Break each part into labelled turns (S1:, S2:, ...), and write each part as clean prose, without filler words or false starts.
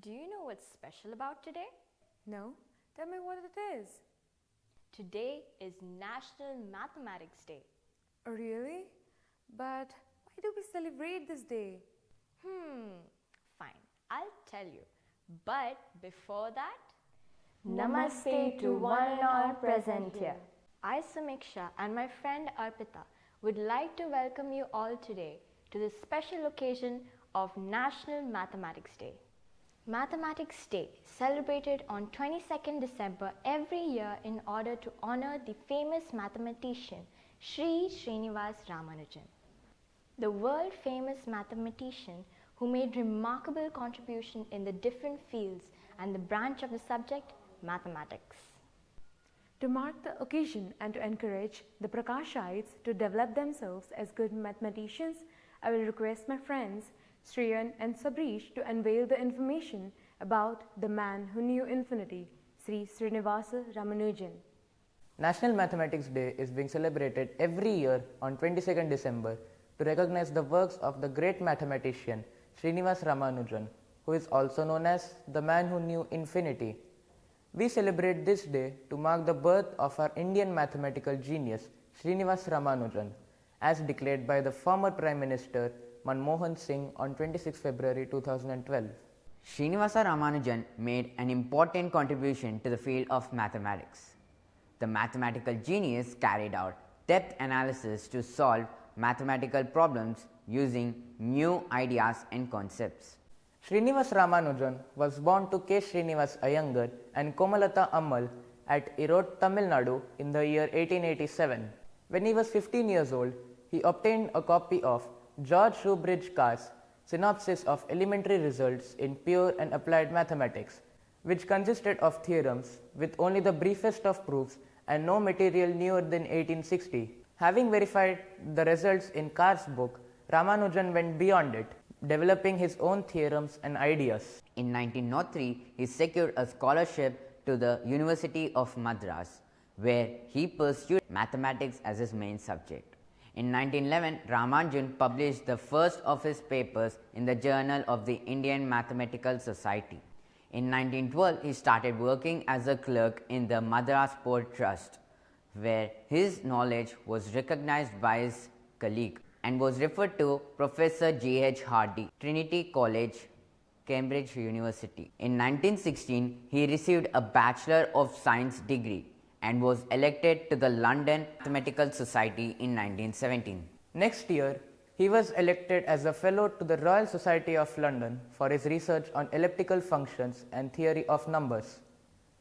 S1: Do you know what's special about today?
S2: No? Tell me what it is.
S1: Today is National Mathematics Day.
S2: Oh, really? But why do we celebrate this day?
S1: Fine, I'll tell you. But before that,
S3: Namaste to one and all present here.
S1: I, Samiksha, and my friend Arpita would like to welcome you all today to this special occasion of National Mathematics Day. Mathematics Day, celebrated on 22nd December every year in order to honor the famous mathematician Sri Srinivas Ramanujan, the world famous mathematician who made remarkable contribution in the different fields and the branch of the subject mathematics.
S2: To mark the occasion and to encourage the Prakashites to develop themselves as good mathematicians, I will request my friends Sriyan and Sabrish to unveil the information about the man who knew infinity, Sri Srinivasa Ramanujan.
S4: National Mathematics Day is being celebrated every year on 22nd December to recognize the works of the great mathematician Srinivas Ramanujan, who is also known as the man who knew infinity. We celebrate this day to mark the birth of our Indian mathematical genius Srinivas Ramanujan, as declared by the former Prime Minister Manmohan Singh on 26 February 2012.
S3: Srinivasa Ramanujan made an important contribution to the field of mathematics. The mathematical genius carried out depth analysis to solve mathematical problems using new ideas and concepts.
S4: Srinivas Ramanujan was born to K. Srinivas Iyengar and Komalata Ammal at Erode, Tamil Nadu in the year 1887. When he was 15 years old, he obtained a copy of George Shoebridge Carr's Synopsis of Elementary Results in Pure and Applied Mathematics, which consisted of theorems with only the briefest of proofs and no material newer than 1860. Having verified the results in Carr's book, Ramanujan went beyond it, developing his own theorems and ideas.
S3: In 1903, he secured a scholarship to the University of Madras, where he pursued mathematics as his main subject. In 1911, Ramanujan published the first of his papers in the Journal of the Indian Mathematical Society. In 1912, he started working as a clerk in the Madras Port Trust, where his knowledge was recognized by his colleague and was referred to Professor G. H. Hardy, Trinity College, Cambridge University. In 1916, he received a Bachelor of Science degree and was elected to the London Mathematical Society in 1917.
S4: Next year, he was elected as a Fellow to the Royal Society of London for his research on elliptical functions and theory of numbers.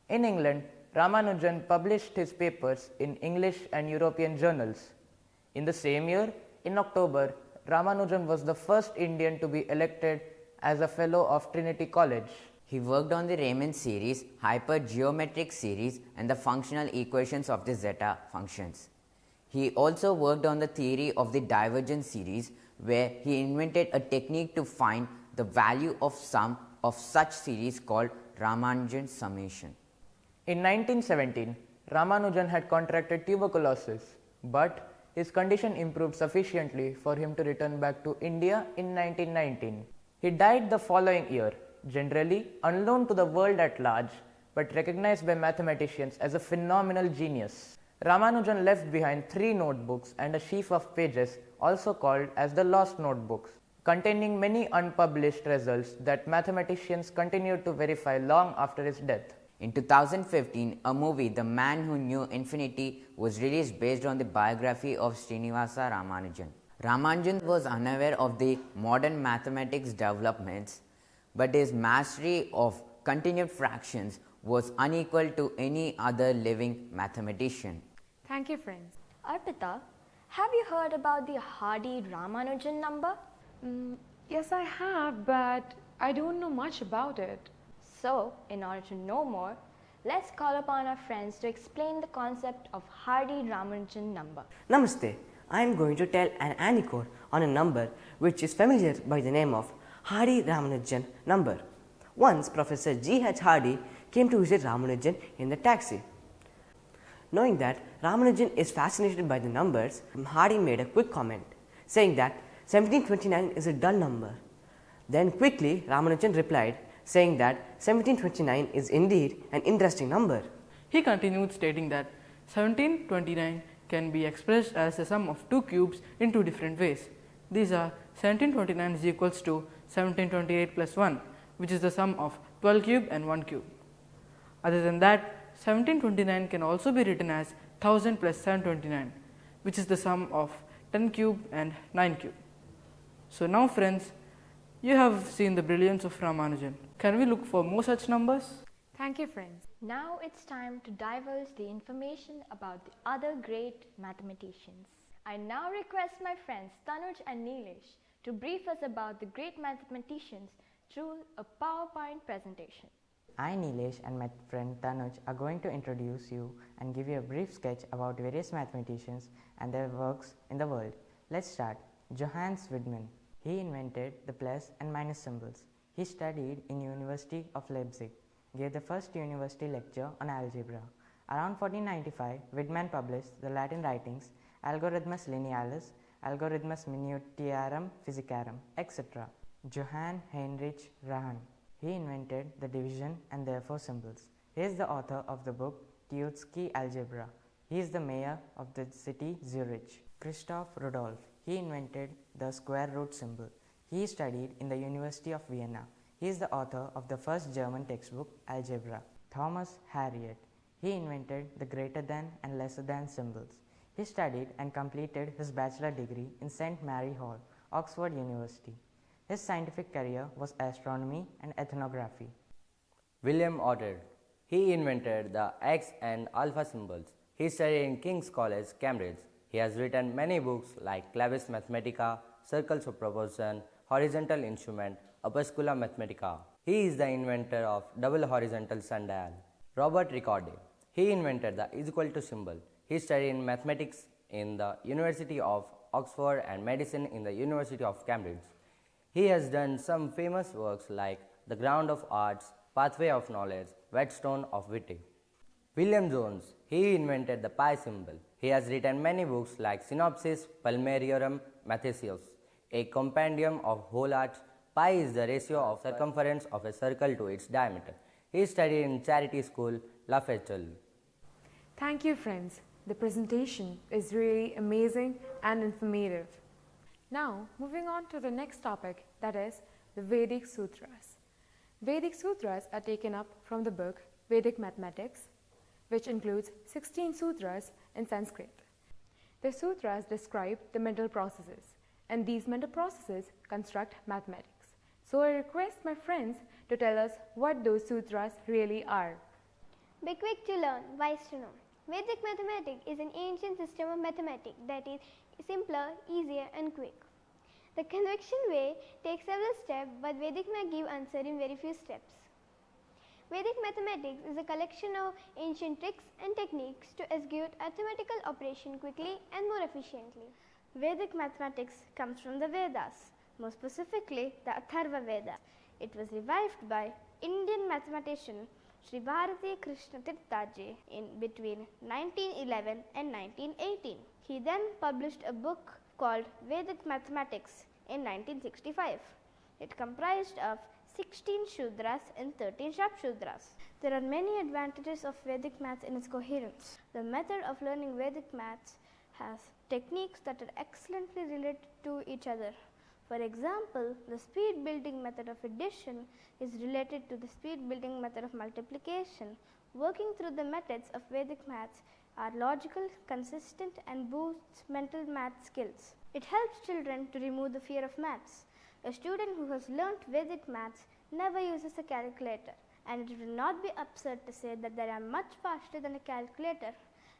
S4: In England, Ramanujan published his papers in English and European journals. In the same year, in October, Ramanujan was the first Indian to be elected as a Fellow of Trinity College.
S3: He worked on the Riemann series, hypergeometric series, and the functional equations of the zeta functions. He also worked on the theory of the divergence series, where he invented a technique to find the value of sum of such series called Ramanujan summation.
S4: In 1917, Ramanujan had contracted tuberculosis, but his condition improved sufficiently for him to return back to India in 1919. He died the following year, generally unknown to the world at large, but recognized by mathematicians as a phenomenal genius. Ramanujan left behind 3 notebooks and a sheaf of pages, also called as the Lost Notebooks, containing many unpublished results that mathematicians continued to verify long after his death.
S3: In 2015, a movie, The Man Who Knew Infinity, was released based on the biography of Srinivasa Ramanujan. Ramanujan was unaware of the modern mathematics developments, but his mastery of continued fractions was unequal to any other living mathematician.
S2: Thank you, friends.
S1: Arpita, have you heard about the Hardy-Ramanujan number?
S2: Yes, I have, but I don't know much about it.
S1: So, in order to know more, let's call upon our friends to explain the concept of Hardy-Ramanujan number.
S5: Namaste. I am going to tell an anecdote on a number which is familiar by the name of Hardy-Ramanujan number. Once Professor G. H. Hardy came to visit Ramanujan in the taxi. Knowing that Ramanujan is fascinated by the numbers, Hardy made a quick comment saying that 1729 is a dull number. Then quickly Ramanujan replied, saying that 1729 is indeed an interesting number.
S6: He continued stating that 1729 can be expressed as the sum of two cubes in two different ways. These are 1729 is equals to 1728 plus 1, which is the sum of 12 cube and 1 cube. Other than that, 1729 can also be written as 1000 plus 729, which is the sum of 10 cube and 9 cube. So now friends, you have seen the brilliance of Ramanujan. Can we look for more such numbers?
S2: Thank you, friends.
S1: Now it's time to divulge the information about the other great mathematicians. I now request my friends Tanuj and Nilesh to brief us about the great mathematicians through a PowerPoint presentation.
S7: I, Nilesh, and my friend Tanuj are going to introduce you and give you a brief sketch about various mathematicians and their works in the world. Let's start. Johannes Widman. He invented the plus and minus symbols. He studied in University of Leipzig, gave the first university lecture on algebra. Around 1495, Widman published the Latin writings Algorithmus Linealis, Algorithmus Minutiarum Physicarum, etc. Johann Heinrich Rahn. He invented the division and therefore symbols. He is the author of the book Teutsky Algebra. He is the mayor of the city Zurich. Christoph Rudolph. He invented the square root symbol. He studied in the University of Vienna. He is the author of the first German textbook Algebra. Thomas Harriot. He invented the greater than and lesser than symbols. He studied and completed his bachelor degree in St. Mary Hall, Oxford University. His scientific career was astronomy and ethnography.
S8: William Otter. He invented the X and alpha symbols. He studied in King's College, Cambridge. He has written many books like Clavis Mathematica, Circles of Proportion, Horizontal Instrument, Opuscula Mathematica. He is the inventor of double horizontal sundial. Robert Ricordi. He invented the is equal to symbol. He studied in mathematics in the University of Oxford and medicine in the University of Cambridge. He has done some famous works like The Ground of Arts, Pathway of Knowledge, Whetstone of Witty. William Jones. He invented the pi symbol. He has written many books like Synopsis Palmariorum Mathesius, a compendium of whole arts. Pi is the ratio of circumference of a circle to its diameter. He studied in Charity School, La Fachelle.
S2: Thank you, friends. The presentation is really amazing and informative. Now, moving on to the next topic, that is the Vedic Sutras. Vedic Sutras are taken up from the book Vedic Mathematics, which includes 16 sutras in Sanskrit. The sutras describe the mental processes, and these mental processes construct mathematics. So I request my friends to tell us what those sutras really are.
S9: Be quick to learn, wise to know. Vedic mathematics is an ancient system of mathematics that is simpler, easier and quick. The convection way takes several steps, but Vedic may give answer in very few steps. Vedic mathematics is a collection of ancient tricks and techniques to execute arithmetical operation quickly and more efficiently. Vedic mathematics comes from the Vedas, more specifically the Atharva Veda. It was revived by Indian mathematician Sri Bharati Krishna Tirthaji in between 1911 and 1918. He then published a book called Vedic Mathematics in 1965. It comprised of 16 Shudras and 13 Sharpshudras. There are many advantages of Vedic maths in its coherence. The method of learning Vedic maths has techniques that are excellently related to each other. For example, the speed building method of addition is related to the speed building method of multiplication. Working through the methods of Vedic maths are logical, consistent and boosts mental math skills. It helps children to remove the fear of maths. A student who has learnt Vedic maths never uses a calculator, and it will not be absurd to say that they are much faster than a calculator,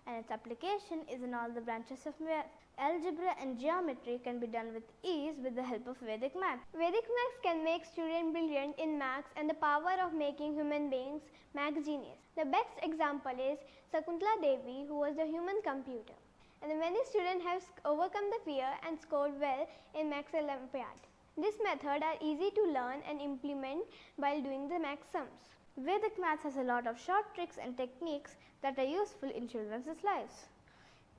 S9: and its application is in all the branches of math. Algebra and geometry can be done with ease with the help of Vedic math. Vedic maths can make students brilliant in maths and the power of making human beings maths genius. The best example is Sakuntala Devi, who was the human computer. And many students have overcome the fear and scored well in Maths Olympiad. This method are easy to learn and implement while doing the math sums. Vedic maths has a lot of short tricks and techniques that are useful in children's lives.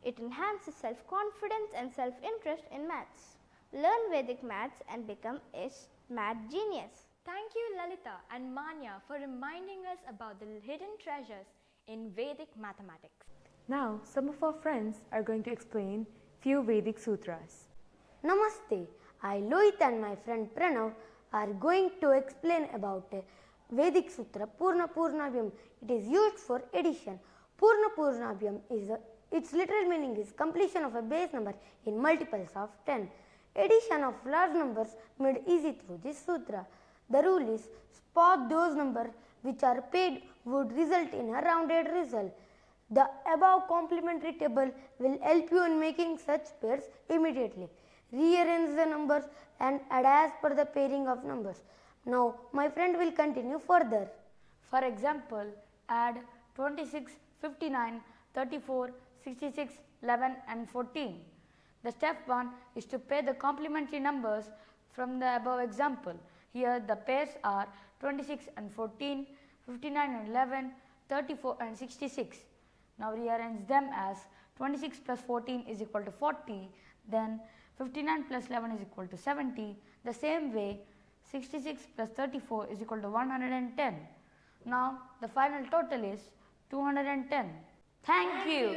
S9: It enhances self-confidence and self-interest in maths. Learn Vedic maths and become a math genius.
S1: Thank you, Lalita and Manya, for reminding us about the hidden treasures in Vedic mathematics.
S2: Now, some of our friends are going to explain few Vedic sutras.
S10: Namaste. I, Lohit, and my friend Pranav are going to explain about a Vedic sutra, Purna Purnabhyam. It is used for addition. Purna Purnabhyam its literal meaning is completion of a base number in multiples of 10. Addition of large numbers made easy through this sutra. The rule is spot those numbers which are paid would result in a rounded result. The above complementary table will help you in making such pairs immediately. Rearrange the numbers and add as per the pairing of numbers. Now, my friend will continue further.
S11: For example, add 26, 59, 34, 66, 11 and 14. The step 1 is to pair the complementary numbers from the above example. Here the pairs are 26 and 14, 59 and 11, 34 and 66. Now rearrange them as 26 plus 14 is equal to 40, then 59 plus 11 is equal to 70. The same way 66 plus 34 is equal to 110. Now the final total is 210. Thank you.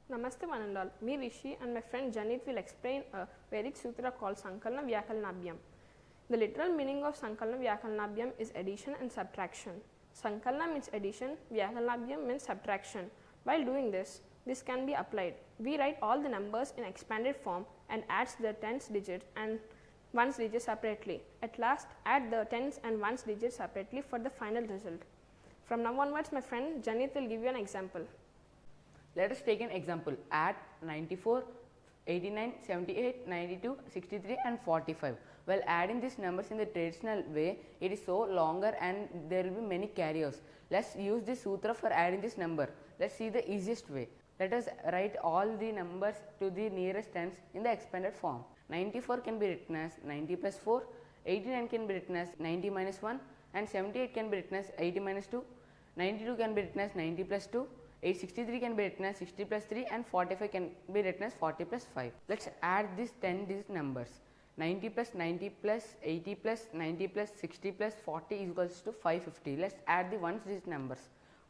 S12: Namaste one and all. Me Rishi and my friend Janit will explain a Vedic sutra called Sankalana Vyakalnabhyam. The literal meaning of Sankalana Vyakalnabhyam is addition and subtraction. Sankalana means addition, Vyakalnabhyam means subtraction. While doing this can be applied. We write all the numbers in expanded form and adds the tens digit and ones digit separately. At last, add the tens and ones digit separately for the final result. From now onwards, my friend Janit will give you an example.
S6: Let us take an example. Add 94, 89, 78, 92, 63 and 45. While adding these numbers in the traditional way, it is so longer and there will be many carriers. Let's use this sutra for adding this number. Let's see the easiest way. Let us write all the numbers to the nearest tens in the expanded form. 94 can be written as 90 plus 4, 89 can be written as 90 minus 1 and 78 can be written as 80 minus 2, 92 can be written as 90 plus 2, 863 can be written as 60 plus 3 and 45 can be written as 40 plus 5. Let's add these 10 digit numbers. 90 plus 90 plus 80 plus 90 plus 60 plus 40 is equals to 550. Let's add the ones digit numbers.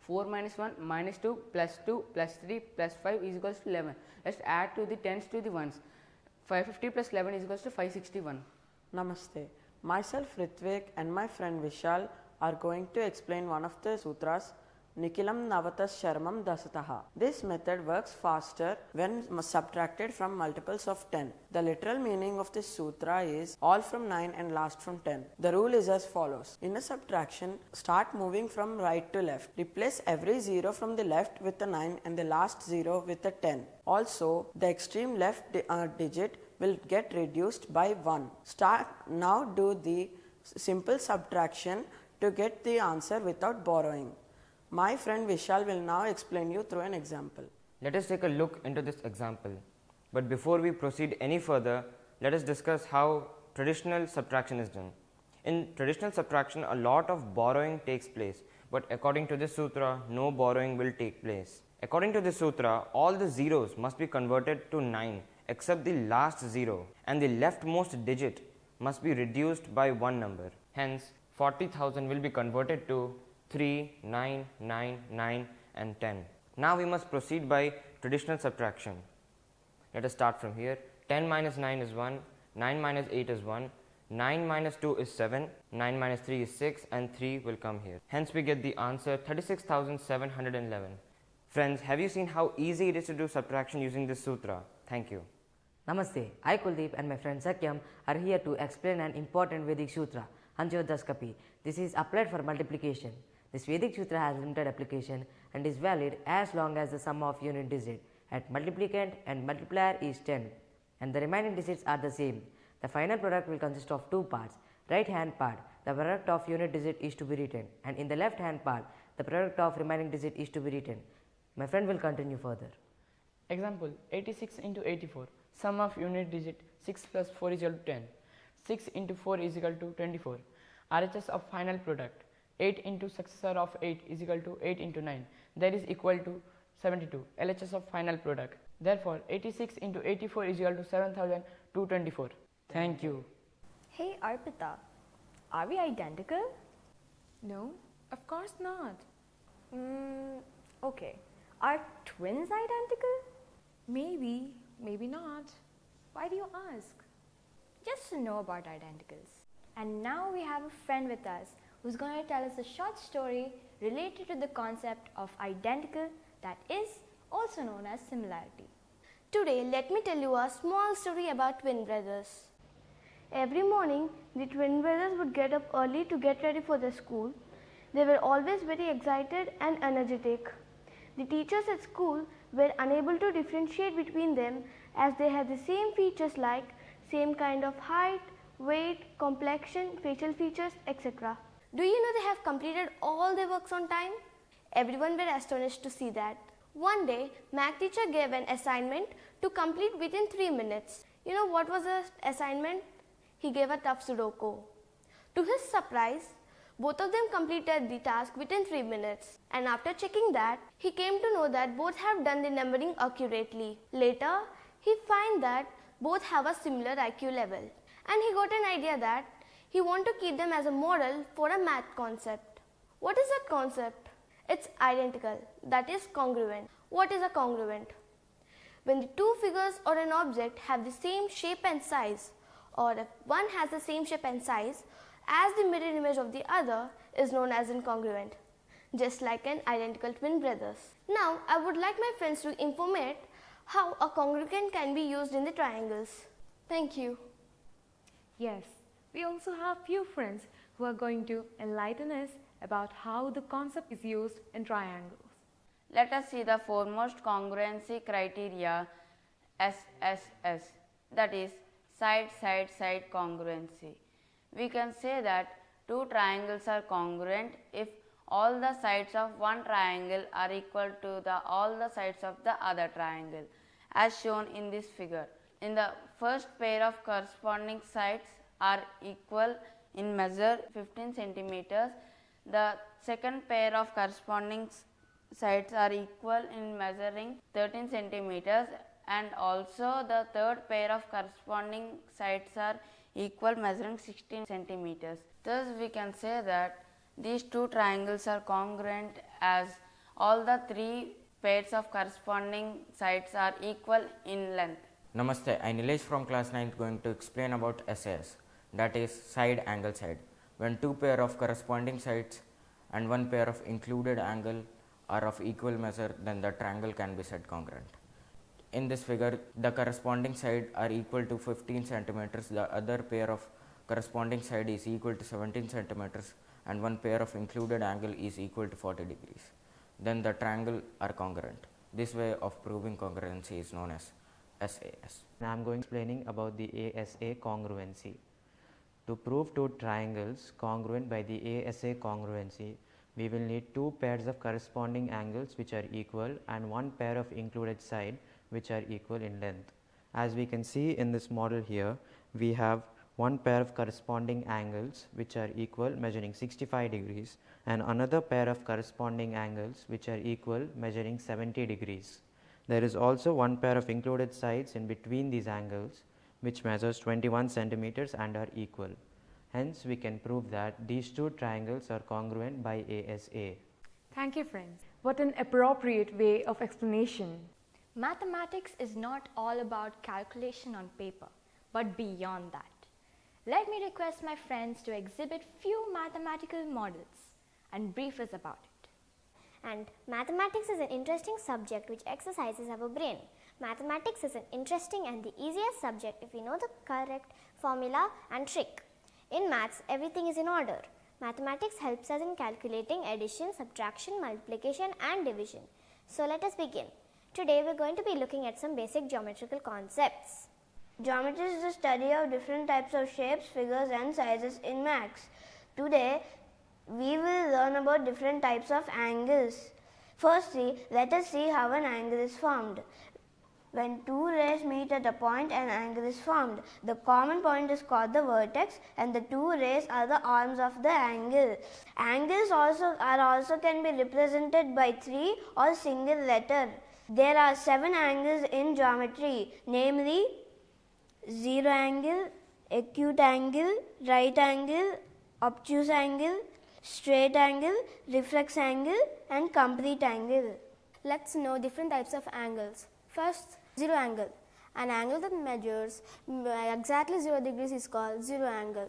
S6: 4 minus 1 minus 2 plus 2 plus 3 plus 5 is equals to 11. Let's add to the tens to the ones. 550 plus 11 is equals to 561.
S7: Namaste. Myself Ritvik and my friend Vishal are going to explain one of the sutras, Nikilam Navatas Sharmam Dasataha. This method works faster when subtracted from multiples of 10. The literal meaning of this sutra is all from 9 and last from 10. The rule is as follows. In a subtraction, start moving from right to left. Replace every 0 from the left with a 9 and the last 0 with a 10. Also, the extreme left digit will get reduced by 1. Now do the simple subtraction to get the answer without borrowing. My friend Vishal will now explain you through an example.
S13: Let us take a look into this example. But before we proceed any further, let us discuss how traditional subtraction is done. In traditional subtraction, a lot of borrowing takes place, but according to this sutra, no borrowing will take place. According to this sutra, all the zeros must be converted to 9 except the last 0, and the leftmost digit must be reduced by one number. Hence, 40,000 will be converted to 3, 9, 9, 9 and 10. Now we must proceed by traditional subtraction. Let us start from here. 10 minus 9 is 1, 9 minus 8 is 1, 9 minus 2 is 7, 9 minus 3 is 6 and 3 will come here. Hence we get the answer 36,711. Friends, have you seen how easy it is to do subtraction using this sutra? Thank you.
S5: Namaste. I, Kuldeep, and my friend Sakyam are here to explain an important Vedic sutra, Antyodhaskapi. This is applied for multiplication. This Vedic sutra has limited application and is valid as long as the sum of unit digit at multiplicand and multiplier is 10 and the remaining digits are the same. The final product will consist of two parts. Right hand part, the product of unit digit is to be written, and in the left hand part, the product of remaining digit is to be written. My friend will continue further.
S6: Example 86 into 84. Sum of unit digit 6 plus 4 is equal to 10. 6 into 4 is equal to 24. RHS of final product 8 into successor of 8 is equal to 8 into 9, that is equal to 72. LHS of final product. Therefore, 86 into 84 is equal to 7,224. Thank you.
S1: Hey Arpita, are we identical?
S2: No, of course not.
S1: Okay. Are twins identical?
S2: Maybe, maybe not. Why do you ask?
S1: Just to know about identicals. And now we have a friend with us who's going to tell us a short story related to the concept of identical, that is also known as similarity.
S9: Today, let me tell you a small story about twin brothers. Every morning, the twin brothers would get up early to get ready for their school. They were always very excited and energetic. The teachers at school were unable to differentiate between them as they had the same features like same kind of height, weight, complexion, facial features, etc. Do you know they have completed all their works on time? Everyone were astonished to see that. One day, math teacher gave an assignment to complete within 3 minutes. You know what was the assignment? He gave a tough Sudoku. To his surprise, both of them completed the task within 3 minutes. And after checking that, he came to know that both have done the numbering accurately. Later, he found that both have a similar IQ level. And he got an idea that he wanted to keep them as a model for a math concept. What is that concept? It's identical, that is congruent. What is a congruent? When the two figures or an object have the same shape and size, or if one has the same shape and size as the mirror image of the other, is known as incongruent, just like an identical twin brothers. Now, I would like my friends to informate how a congruent can be used in the triangles. Thank you.
S2: Yes, we also have few friends who are going to enlighten us about how the concept is used in triangles.
S11: Let us see the foremost congruency criteria, SSS, that is side-side-side congruency. We can say that two triangles are congruent if all the sides of one triangle are equal to all the sides of the other triangle, as shown in this figure. In the first pair of corresponding sides are equal in measure 15 centimeters. The second pair of corresponding sides are equal in measuring 13 centimeters, and also the third pair of corresponding sides are equal measuring 16 centimeters. Thus, we can say that these two triangles are congruent as all the three pairs of corresponding sides are equal in length.
S14: Namaste, I Nilesh from class 9th going to explain about SAS, that is side angle side. When two pair of corresponding sides and one pair of included angle are of equal measure, then the triangle can be said congruent. In this figure, the corresponding side are equal to 15 centimeters, the other pair of corresponding side is equal to 17 centimeters, and one pair of included angle is equal to 40 degrees. Then the triangle are congruent. This way of proving congruency is known as SAS.
S15: I am going explaining about the ASA congruency. To prove two triangles congruent by the ASA congruency, we will need two pairs of corresponding angles which are equal and one pair of included side which are equal in length. As we can see in this model here, we have one pair of corresponding angles which are equal measuring 65 degrees and another pair of corresponding angles which are equal measuring 70 degrees. There is also one pair of included sides in between these angles which measures 21 centimeters and are equal. Hence, we can prove that these two triangles are congruent by ASA.
S2: Thank you, friends. What an appropriate way of explanation.
S1: Mathematics is not all about calculation on paper, but beyond that. Let me request my friends to exhibit few mathematical models and brief us about it.
S16: And mathematics is an interesting subject which exercises our brain. Mathematics is an interesting and the easiest subject if we know the correct formula and trick. In maths, everything is in order. Mathematics helps us in calculating addition, subtraction, multiplication and division. So let us begin. Today we are going to be looking at some basic geometrical concepts.
S9: Geometry is the study of different types of shapes, figures and sizes in maths. Today we will learn about different types of angles. Firstly, let us see how an angle is formed. When two rays meet at a point, an angle is formed. The common point is called the vertex and the two rays are the arms of the angle. Angles also can be represented by 3 or single letter. There are 7 angles in geometry, namely zero angle, acute angle, right angle,
S10: obtuse angle, straight angle, reflex angle and complete angle.
S9: Let's know different types of angles. First, zero angle. An angle that measures exactly 0 degrees is called zero angle.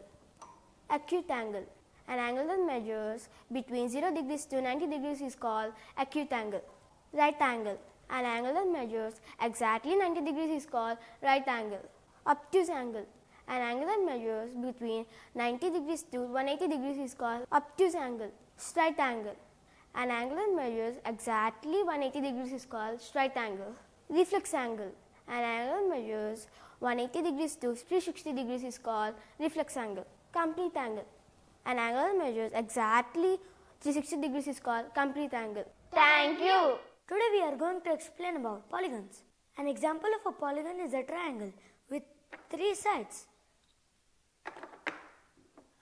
S9: Acute angle. An angle that measures between 0 degrees to 90 degrees is called acute angle. Right angle. An angle that measures exactly 90 degrees is called right angle. Obtuse angle. An angle that measures between 90 degrees to 180 degrees is called obtuse angle. Straight angle. An angle that measures exactly 180 degrees is called straight angle. Reflex angle. An angle that measures 180 degrees to 360 degrees is called reflex angle. Complete angle. An angle that measures exactly 360 degrees is called complete angle.
S10: Thank you. Today we are going to explain about polygons. An example of a polygon is a triangle with 3 sides.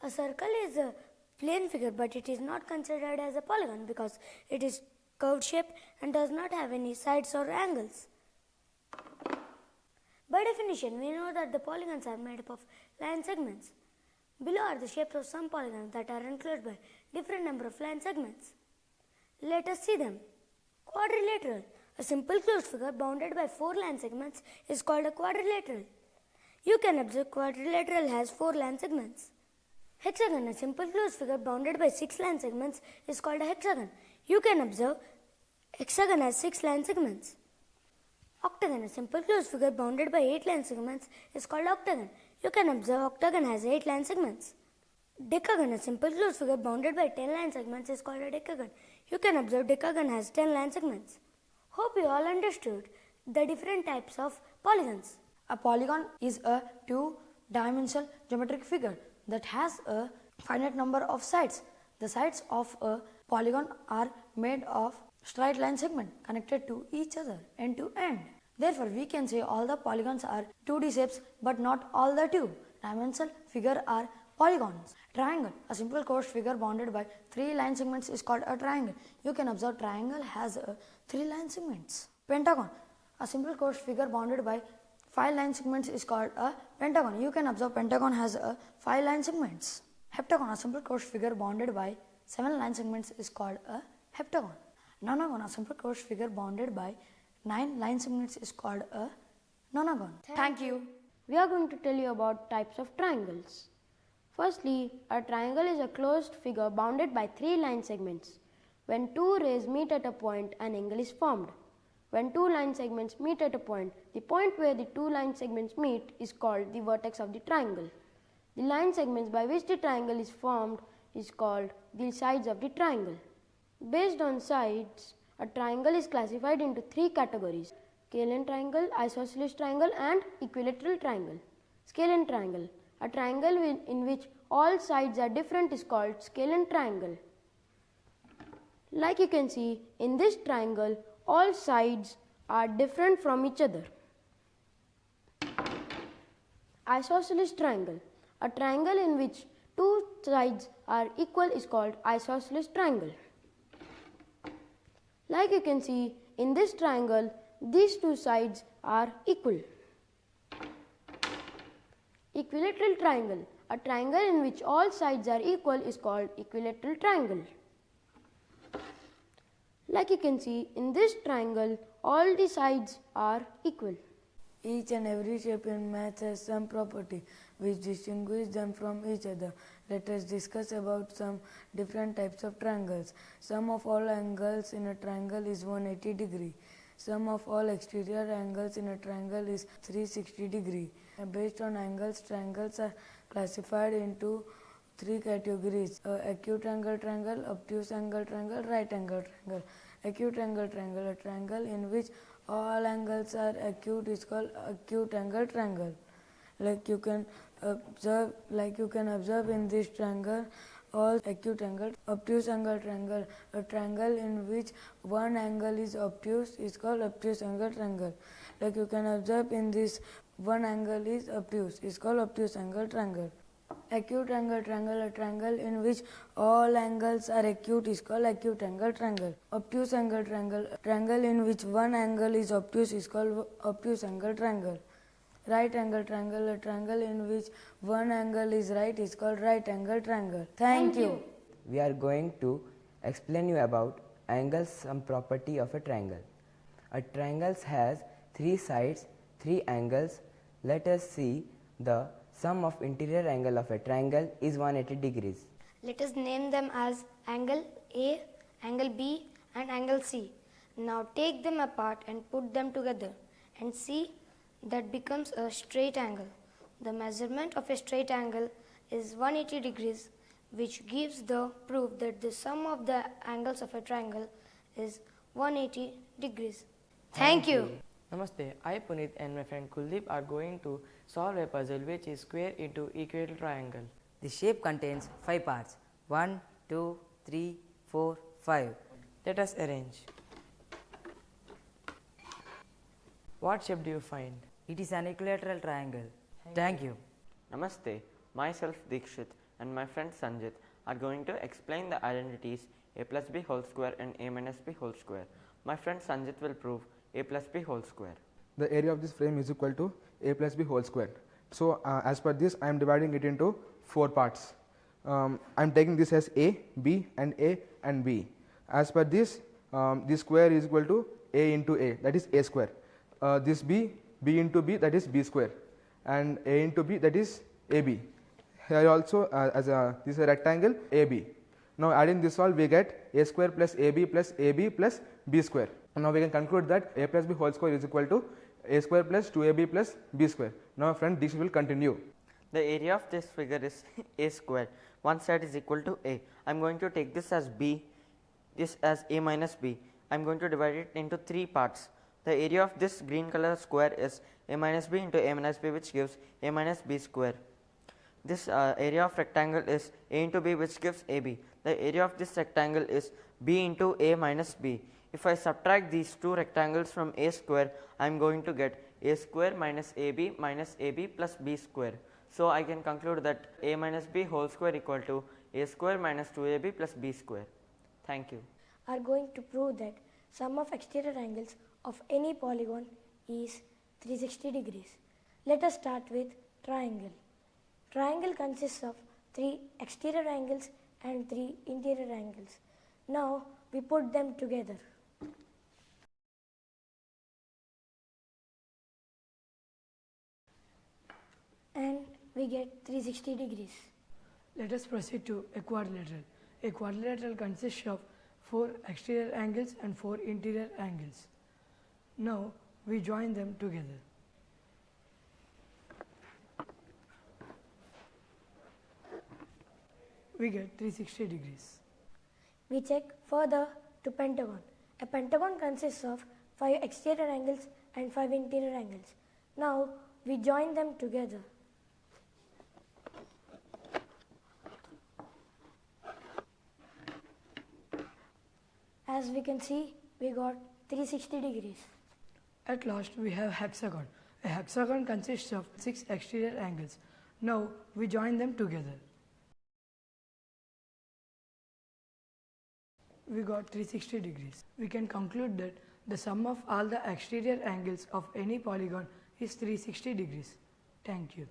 S10: A circle is a plane figure, but it is not considered as a polygon because it is curved shape and does not have any sides or angles. By definition, we know that the polygons are made up of line segments. Below are the shapes of some polygons that are enclosed by different number of line segments. Let us see them. Quadrilateral. A simple closed figure bounded by 4 line segments is called a quadrilateral. You can observe quadrilateral has 4 line segments. Hexagon. A simple closed figure bounded by 6 line segments is called a hexagon. You can observe hexagon has 6 line segments. Octagon. A simple closed figure bounded by 8 line segments is called octagon. You can observe octagon has 8 line segments. Decagon. A simple closed figure bounded by 10 line segments is called a decagon. You can observe decagon has 10 line segments. Hope you all understood the different types of polygons.
S17: A polygon is a two-dimensional geometric figure that has a finite number of sides. The sides of a polygon are made of straight line segments connected to each other end to end. Therefore, we can say all the polygons are 2D shapes but not all the two-dimensional figure are polygons. Triangle. A simple closed figure bounded by 3 line segments is called a triangle. You can observe triangle has 3 line segments. Pentagon. A simple closed figure bounded by 5 line segments is called a pentagon. You can observe pentagon has 5 line segments. Heptagon. A simple closed figure bounded by 7 line segments is called a heptagon. Nonagon. A simple closed figure bounded by 9 line segments is called a nonagon.
S10: Thank you. We are going to tell you about types of triangles. Firstly, a triangle is a closed figure bounded by 3 line segments. When 2 rays meet at a point, an angle is formed. When 2 line segments meet at a point, the point where the 2 line segments meet is called the vertex of the triangle. The line segments by which the triangle is formed is called the sides of the triangle. Based on sides, a triangle is classified into 3 categories: scalene triangle, isosceles triangle and equilateral triangle. Scalene triangle. A triangle in which all sides are different is called scalene triangle. Like you can see, in this triangle, all sides are different from each other. Isosceles triangle. A triangle in which 2 sides are equal is called isosceles triangle. Like you can see, in this triangle, these 2 sides are equal. Equilateral triangle. A triangle in which all sides are equal is called equilateral triangle. Like you can see, in this triangle, all the sides are equal.
S17: Each and every shape in maths has some property which distinguish them from each other. Let us discuss about some different types of triangles. Sum of all angles in a triangle is 180 degree. Sum of all exterior angles in a triangle is 360 degree. Based on angles, triangles are classified into 3 categories: acute angle triangle, obtuse angle triangle, right angle triangle. Acute angle triangle. A triangle in which all angles are acute is called acute angle triangle. Like you can observe in this triangle all acute angle. Obtuse angle triangle. A triangle in which one angle is obtuse is called obtuse angle triangle. Like you can observe in this one angle is obtuse is called obtuse angle triangle. Acute angle triangle. A triangle in which all angles are acute is called acute angle triangle. Obtuse angle triangle. A triangle in which one angle is obtuse is called obtuse angle triangle. Right angle triangle, a triangle in which one angle is right is called right angle triangle. Thank you.
S7: We are going to explain you about angle sum property of a triangle. A triangle has 3 sides, 3 angles. Let us see the sum of interior angle of a triangle is 180 degrees.
S10: Let us name them as angle A, angle B and angle C. Now take them apart and put them together and see that becomes a straight angle. The measurement of a straight angle is 180 degrees, which gives the proof that the sum of the angles of a triangle is 180 degrees. Thank you.
S18: Namaste, I Puneet and my friend Kuldeep are going to solve a puzzle which is square into equilateral triangle.
S5: The shape contains 5 parts. 1, 2, 3, 4, 5.
S18: Let us arrange. What shape do you find?
S5: It is an equilateral triangle. Thank you.
S19: Namaste, myself Dikshit and my friend Sanjit are going to explain the identities a plus b whole square and a minus b whole square. My friend Sanjit will prove a plus b whole square.
S20: The area of this frame is equal to a plus b whole square. So as per this, I am dividing it into 4 parts. I am taking this as A, B and A and B. As per this, this square is equal to A into A, that is A square. This B into B, that is B square, and A into B, that is AB. Here also this is a rectangle AB. Now adding this all, we get A square plus AB plus B square. And now we can conclude that A plus B whole square is equal to A square plus 2AB plus B square. Now friend, this will continue.
S19: The area of this figure is a square. One side is equal to a. I am going to take this as b, this as a minus b. I am going to divide it into 3 parts. The area of this green color square is a minus b into a minus b, which gives a minus b square. This area of rectangle is a into b, which gives ab. The area of this rectangle is b into a minus b. If I subtract these 2 rectangles from a square, I am going to get a square minus ab plus b square. So I can conclude that a minus b whole square equal to a square minus 2ab plus b square. Thank you.
S10: Are going to prove that sum of exterior angles of any polygon is 360 degrees. Let us start with triangle. Triangle consists of 3 exterior angles and 3 interior angles. Now we put them together. And we get 360 degrees.
S17: Let us proceed to a quadrilateral. A quadrilateral consists of 4 exterior angles and 4 interior angles. Now we join them together. We get 360 degrees.
S10: We check further to pentagon. A pentagon consists of 5 exterior angles and 5 interior angles. Now we join them together. As we can see, we got 360 degrees.
S17: At last we have hexagon. A hexagon consists of 6 exterior angles. Now we join them together. We got 360 degrees. We can conclude that the sum of all the exterior angles of any polygon is 360 degrees. Thank you.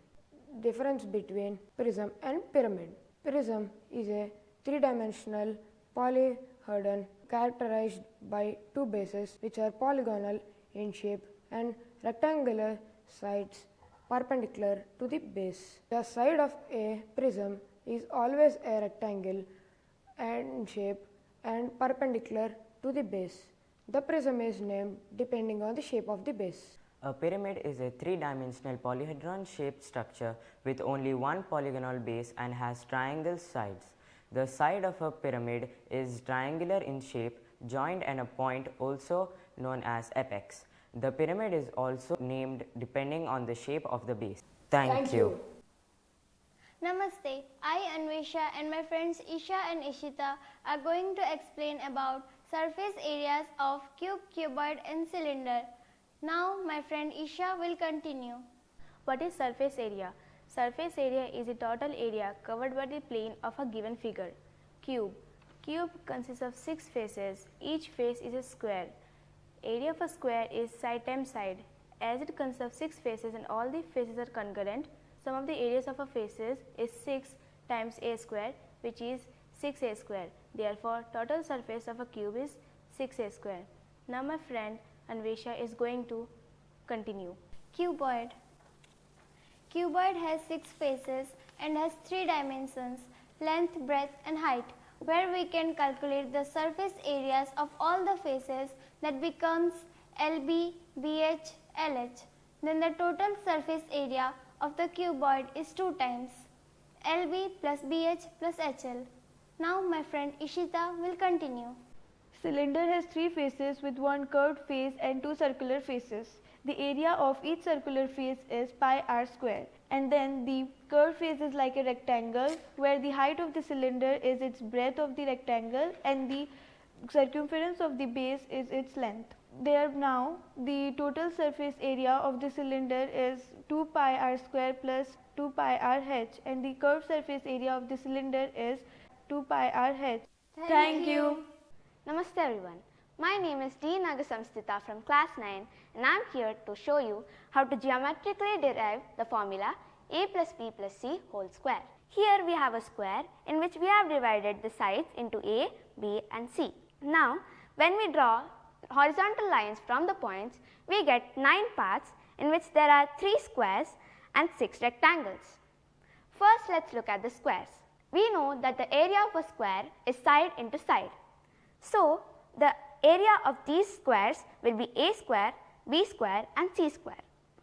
S21: Difference between prism and pyramid. Prism is a 3-dimensional polyhedron characterized by 2 bases which are polygonal in shape and rectangular sides perpendicular to the base. The side of a prism is always a rectangle in shape and perpendicular to the base. The prism is named depending on the shape of the base.
S7: A pyramid is a 3-dimensional polyhedron shaped structure with only one polygonal base and has triangle sides. The side of a pyramid is triangular in shape, joined at a point also known as apex. The pyramid is also named depending on the shape of the base. Thank you.
S9: Namaste, I Anvesha and my friends Isha and Ishita are going to explain about surface areas of cube, cuboid and cylinder. Now my friend Isha will continue.
S1: What is surface area? Surface area is the total area covered by the plane of a given figure. Cube. Cube consists of 6 faces. Each face is a square. Area of a square is side times side. as it consists of 6 faces and all the faces are concurrent, sum of the areas of a faces is 6 times a square, which is 6a square. Therefore, total surface of a cube is 6a square. Now my friend Anvesha is going to continue.
S9: Cuboid. Cuboid has 6 faces and has 3 dimensions, length, breadth and height, where we can calculate the surface areas of all the faces. That becomes LB, BH, LH. Then the total surface area of the cuboid is 2 times LB plus BH plus HL. Now my friend Ishita will continue.
S4: Cylinder has 3 faces with 1 curved face and 2 circular faces. The area of each circular face is pi r square, and then the curved face is like a rectangle where the height of the cylinder is its breadth of the rectangle and the circumference of the base is its length. There now the total surface area of the cylinder is 2 pi r square plus 2 pi r h, and the curved surface area of the cylinder is 2 pi r h.
S1: Thank you. Namaste everyone. My name is D. Nagasamstita from class 9 and I am here to show you how to geometrically derive the formula a plus b plus c whole square. Here we have a square in which we have divided the sides into a, b and c. Now when we draw horizontal lines from the points, we get 9 paths in which there are 3 squares and 6 rectangles. First let's look at the squares. We know that the area of a square is side into side. So the area of these squares will be a square, b square and c square,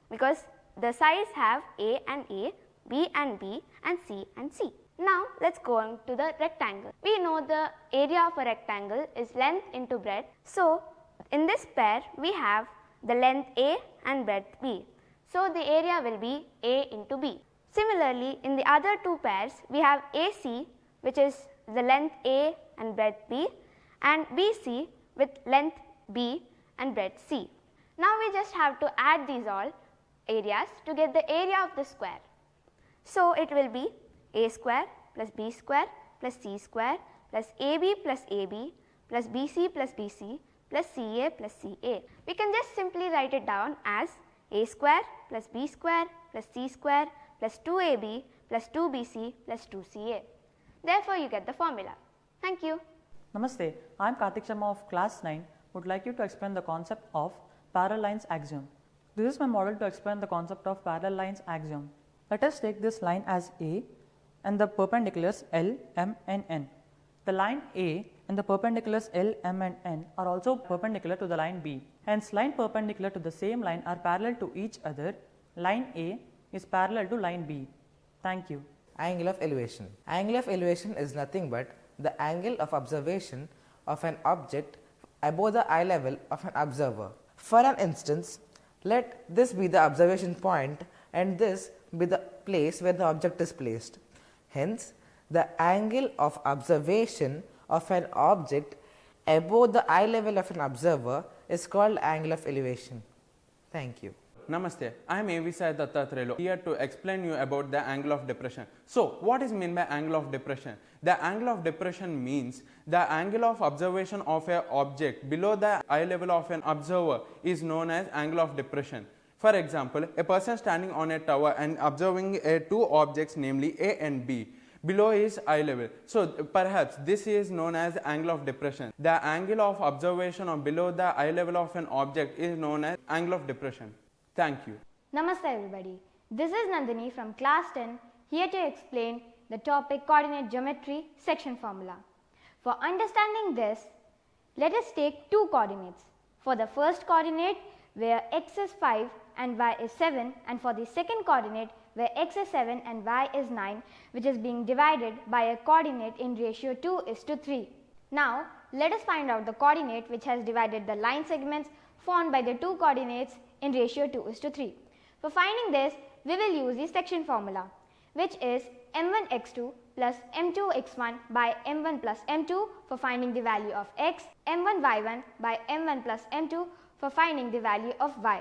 S1: because the sides have a and a, b and b and c and c. Now let's go on to the rectangle. We know the area of a rectangle is length into breadth. So in this pair we have the length a and breadth b. So the area will be a into b. Similarly, in the other 2 pairs we have AC, which is the length a and breadth b, and BC with length b and breadth c. Now we just have to add these all areas to get the area of the square. So it will be a square plus b square plus c square plus ab plus ab plus bc plus bc plus ca plus ca. We can just simply write it down as a square plus b square plus c square plus 2ab plus 2bc plus 2ca. Therefore you get the formula. Thank you.
S22: Namaste, I am Karthik Sharma of class 9, would like you to explain the concept of parallel lines axiom. This is my model to explain the concept of parallel lines axiom. Let us take this line as A and the perpendiculars L, M and N. The line A and the perpendiculars L, M and N are also perpendicular to the line B. Hence, line perpendicular to the same line are parallel to each other. Line A is parallel to line B. Thank you.
S23: Angle of elevation. Angle of elevation is nothing but the angle of observation of an object above the eye level of an observer. For an instance, let this be the observation point and this be the place where the object is placed. Hence, the angle of observation of an object above the eye level of an observer is called angle of elevation. Thank you.
S24: Namaste, I am Avisai Dattathraylu here to explain you about the angle of depression. So, what is meant by angle of depression? The angle of depression means the angle of observation of an object below the eye level of an observer is known as angle of depression. For example, a person standing on a tower and observing 2 objects, namely A and B, below his eye level. So, perhaps this is known as angle of depression. The angle of observation of below the eye level of an object is known as angle of depression. Thank you.
S1: Namaste everybody. This is Nandini from class 10 here to explain the topic coordinate geometry section formula. For understanding this, let us take 2 coordinates. For the first coordinate where x is 5 and y is 7, and for the second coordinate where x is 7 and y is 9, which is being divided by a coordinate in ratio 2:3. Now let us find out the coordinate which has divided the line segments formed by the 2 coordinates in ratio 2:3. For finding this, we will use the section formula, which is m1x2 plus m2x1 by m1 plus m2 for finding the value of x, m1y1 by m1 plus m2 for finding the value of y.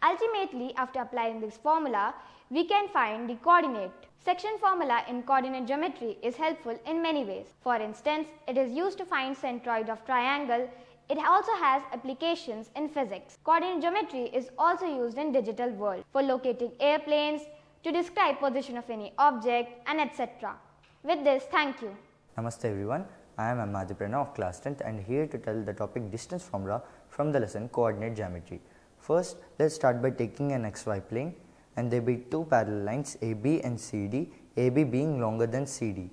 S1: Ultimately, after applying this formula, we can find the coordinate. Section formula in coordinate geometry is helpful in many ways. For instance, it is used to find centroid of triangle It also has applications in physics. Coordinate geometry is also used in digital world for locating airplanes, to describe position of any object, and etc. With this, thank you.
S3: Namaste everyone, I am Amadi Pranav of class 10th and here to tell the topic distance formula from the lesson coordinate geometry. First, let's start by taking an xy plane and there be two parallel lines AB and CD, AB being longer than CD.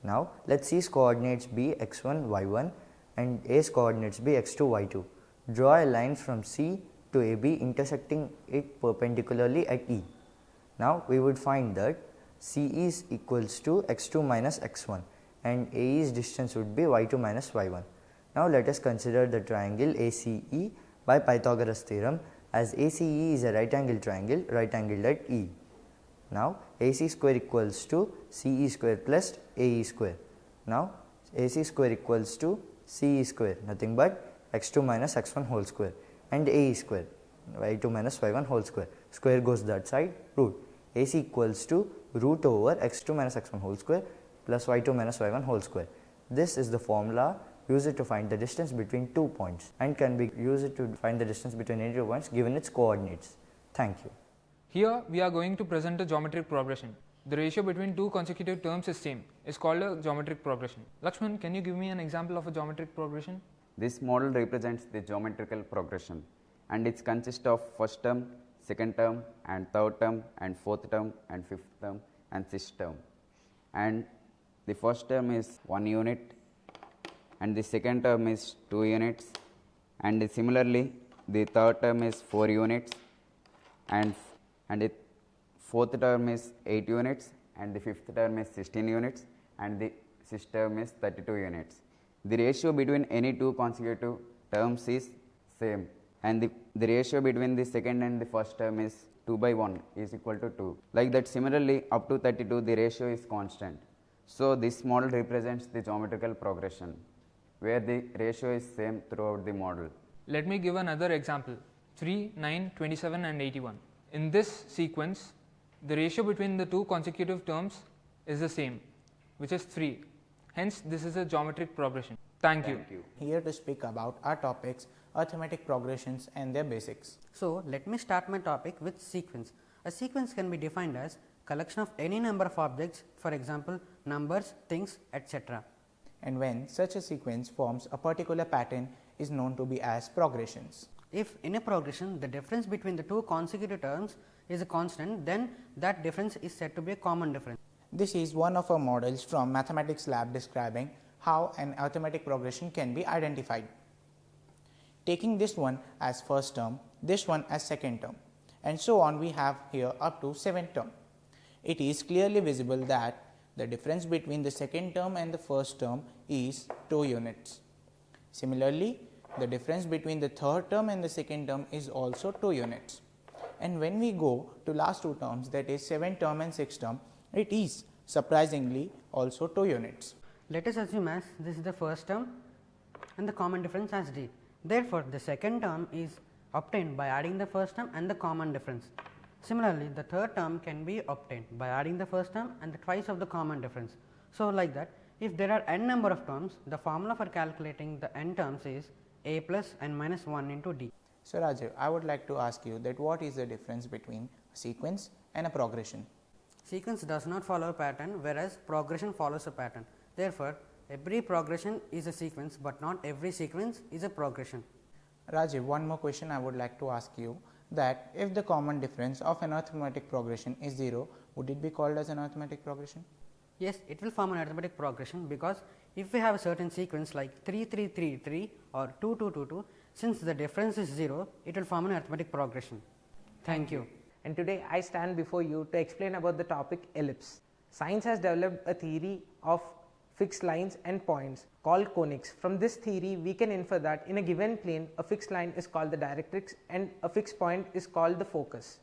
S3: Now, let's see coordinates be x1, y1 and A's coordinates be x2, y2. Draw a line from C to AB intersecting it perpendicularly at E. Now, we would find that C is equals to x2 minus x1 and AE's distance would be y2 minus y1. Now, let us consider the triangle ACE by Pythagoras theorem, as ACE is a right angle triangle angled at E. Now, AC square equals to CE square plus AE square. Now, AC square equals to CE square, nothing but x2 minus x1 whole square, and AE square, y2 minus y1 whole square. Square goes that side, root. AC equals to root over x2 minus x1 whole square plus y2 minus y1 whole square. This is the formula used to find the distance between 2 points and can be used to find the distance between any 2 points given its coordinates. Thank you.
S8: Here we are going to present a geometric progression. The ratio between two consecutive terms is same. It's called a geometric progression. Lakshman, can you give me an example of a geometric progression?
S12: This model represents the geometrical progression and it consists of first term, second term and third term and fourth term and fifth term and sixth term. And the first term is 1 unit and the second term is 2 units and similarly the third term is 4 units and the fourth term is 8 units and the fifth term is 16 units and the sixth term is 32 units. The ratio between any two consecutive terms is same and the ratio between the second and the first term is 2 by 1 is equal to 2. Like that, similarly up to 32 the ratio is constant. So, this model represents the geometrical progression where the ratio is same throughout the model.
S8: Let me give another example, 3, 9, 27 and 81. In this sequence, the ratio between the two consecutive terms is the same, which is 3. Hence, this is a geometric progression. Thank you.
S13: Here to speak about our topics, arithmetic progressions and their basics.
S25: So, let me start my topic with sequence. A sequence can be defined as collection of any number of objects, for example, numbers, things, etc.
S13: And when such a sequence forms a particular pattern is known to be as progressions.
S25: If in a progression the difference between the two consecutive terms is a constant, then that difference is said to be a common difference.
S13: This is one of our models from mathematics lab describing how an arithmetic progression can be identified. Taking this one as first term, this one as second term, and so on, we have here up to 7th term. It is clearly visible that the difference between the second term and the first term is 2 units. Similarly, the difference between the third term and the second term is also 2 units. And when we go to last 2 terms, that is 7th term and 6th term, it is surprisingly also 2 units.
S25: Let us assume as this is the first term and the common difference as d. Therefore, the second term is obtained by adding the first term and the common difference. Similarly, the third term can be obtained by adding the first term and the twice of the common difference. So, like that, if there are n number of terms, the formula for calculating the n terms is a plus n minus 1 into d.
S13: So, Rajiv, I would like to ask you that what is the difference between a sequence and a progression?
S25: Sequence does not follow a pattern, whereas progression follows a pattern. Therefore, every progression is a sequence, but not every sequence is a progression.
S13: Rajiv, one more question I would like to ask you, that if the common difference of an arithmetic progression is 0, would it be called as an arithmetic progression?
S25: Yes, it will form an arithmetic progression, because if we have a certain sequence like 3 3 3 3 or 2 2 2 2, since the difference is 0, it will form an arithmetic progression. Thank you.
S23: And today I stand before you to explain about the topic ellipse. Science has developed a theory of fixed lines and points called conics. From this theory, we can infer that in a given plane, a fixed line is called the directrix and a fixed point is called the focus.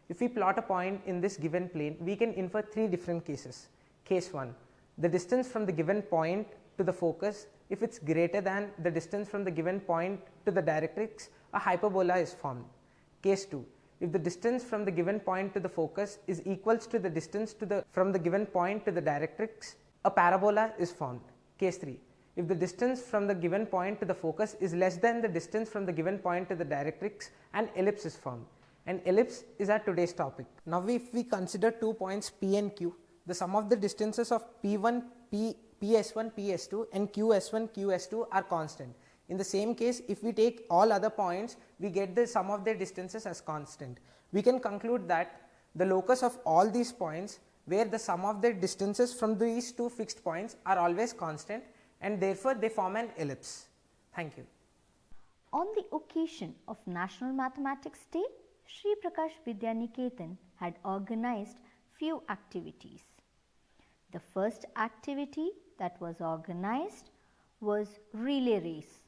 S23: If we plot a point in this given plane, we can infer 3 different cases. Case 1, the distance from the given point to the focus, if it is greater than the distance from the given point to the directrix, a hyperbola is formed. Case 2, if the distance from the given point to the focus is equals to the distance from the given point to the directrix, a parabola is formed. Case 3, if the distance from the given point to the focus is less than the distance from the given point to the directrix, an ellipse is formed. An ellipse is our today's topic. Now, if we consider 2 points P and Q, the sum of the distances of P1, PS1, PS2 and QS1, QS2 are constant. In the same case, if we take all other points, we get the sum of their distances as constant. We can conclude that the locus of all these points where the sum of their distances from these two fixed points are always constant, and therefore they form an ellipse. Thank you.
S1: On the occasion of National Mathematics Day, Sri Prakash Vidya Niketan had organized few activities. The first activity that was organized was relay race,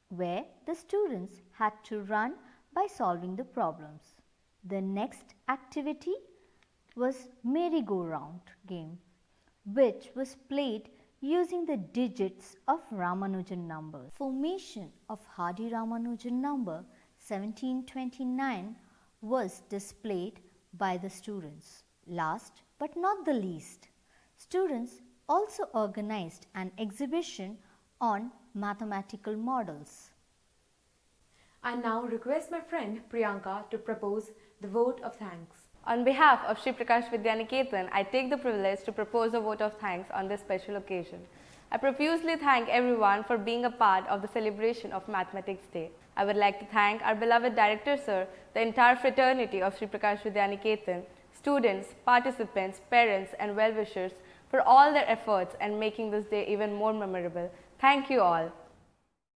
S1: where the students had to run by solving the problems. The next activity was merry-go-round game, which was played using the digits of Ramanujan numbers. Formation of Hardy-Ramanujan number 1729 was displayed by the students. Last but not the least, students also organized an exhibition on mathematical models.
S2: I now request my friend Priyanka to propose the vote of thanks.
S6: On behalf of Sri Prakash Vidya Niketan, I take the privilege to propose a vote of thanks on this special occasion. I profusely thank everyone for being a part of the celebration of Mathematics Day. I would like to thank our beloved Director Sir, the entire fraternity of Sri Prakash Vidya Niketan, students, participants, parents and well-wishers for all their efforts and making this day even more memorable. Thank you all.